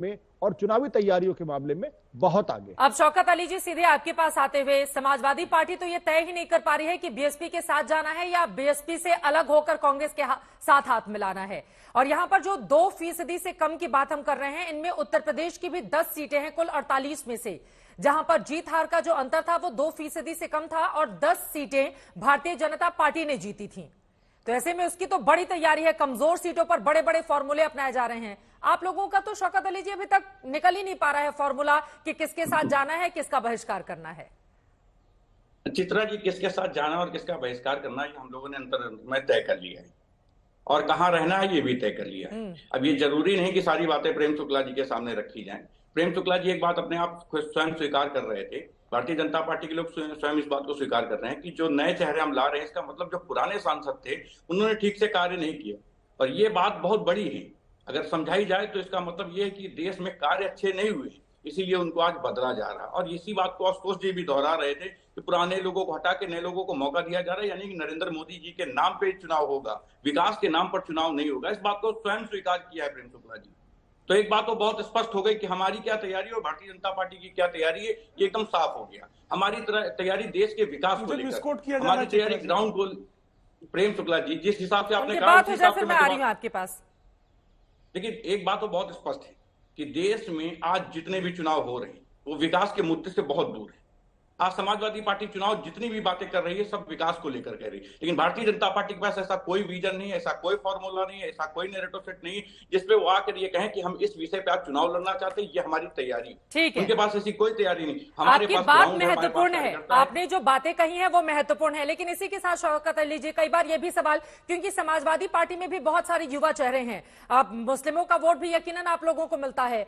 में और चुनावी तैयारियों के मामले में बहुत आगे। अब शौकत अली जी, सीधे आपके पास आते हुए, समाजवादी पार्टी तो ये तय ही नहीं कर पा रही है कि बीएसपी के साथ जाना है या बीएसपी से अलग होकर कांग्रेस के साथ हाथ मिलाना है। और यहां पर जो 2% से कम की बात हम कर रहे हैं, इनमें उत्तर प्रदेश की भी 10 सीटें हैं कुल 48 में से, जहां पर जीत हार का जो अंतर था वो 2% से कम था और 10 सीटें भारतीय जनता पार्टी ने जीती थी। तो ऐसे में उसकी तो बड़ी तैयारी है, कमजोर सीटों पर बड़े बड़े फॉर्मूले अपनाए जा रहे हैं। आप लोगों का तो शौकत अली जी अभी तक निकल ही नहीं पा रहा है फॉर्मूला कि किसके साथ जाना है, किसका बहिष्कार करना है। चित्रा जी, किसके साथ जाना और किसका बहिष्कार करना है हम लोगों ने अंतर में तय कर लिया है, और कहां रहना है ये भी तय कर लिया है। अब ये जरूरी नहीं कि सारी बातें प्रेम शुक्ला जी के सामने रखी जाएं। प्रेम शुक्ला जी एक बात अपने आप स्वयं स्वीकार कर रहे थे, भारतीय जनता पार्टी के लोग स्वयं इस बात को स्वीकार कर रहे हैं कि जो नए चेहरे हम ला रहे हैं, इसका मतलब जो पुराने सांसद थे उन्होंने ठीक से कार्य नहीं किया, और ये बात बहुत बड़ी है। अगर समझाई जाए तो इसका मतलब ये है कि देश में कार्य अच्छे नहीं हुए, इसीलिए उनको आज बदला जा रहा है। और इसी बात को आशुतोष जी भी दोहरा रहे थे कि पुराने लोगों को हटा के नए लोगों को मौका दिया जा रहा है, यानी कि नरेंद्र मोदी जी के नाम पे चुनाव होगा, विकास के नाम पर चुनाव नहीं होगा। इस बात को स्वयं स्वीकार किया है प्रेम शुक्ला जी। तो एक बात तो बहुत स्पष्ट हो गई कि हमारी क्या तैयारी और भारतीय जनता पार्टी की क्या तैयारी है, ये एकदम साफ हो गया। हमारी तैयारी देश के विकास को लेकर, हमारी तैयारी ग्राउंड को, प्रेम शुक्ला जी जिस हिसाब से आपने कहा उस हिसाब से मैं आ रही हूं आपके पास। लेकिन एक बात तो बहुत स्पष्ट है कि देश में आज जितने भी चुनाव हो रहे हैं वो विकास के मुद्दे से बहुत दूर है। आज समाजवादी पार्टी चुनाव जितनी भी बातें कर रही है सब विकास को लेकर कह रही है, लेकिन भारतीय जनता पार्टी के पास ऐसा कोई विजन नहीं है, ऐसा कोई फॉर्मूला नहीं है, ऐसा कोई नैरेटिव सेट नहीं है जिसपे वो आकर ये कहें कि हम इस विषय पे आज चुनाव लड़ना चाहते हैं, ये हमारी तैयारी। ठीक है, उनके पास ऐसी कोई तैयारी नहीं। हमारे आपकी पास बात महत्वपूर्ण है, आपने जो बातें कही हैं वो महत्वपूर्ण है, लेकिन इसी के साथ शौकत अली जी, कई बार ये भी सवाल, क्योंकि समाजवादी पार्टी में भी बहुत सारे युवा चेहरे हैं, अब मुस्लिमों का वोट भी यकीनन आप लोगों को मिलता है,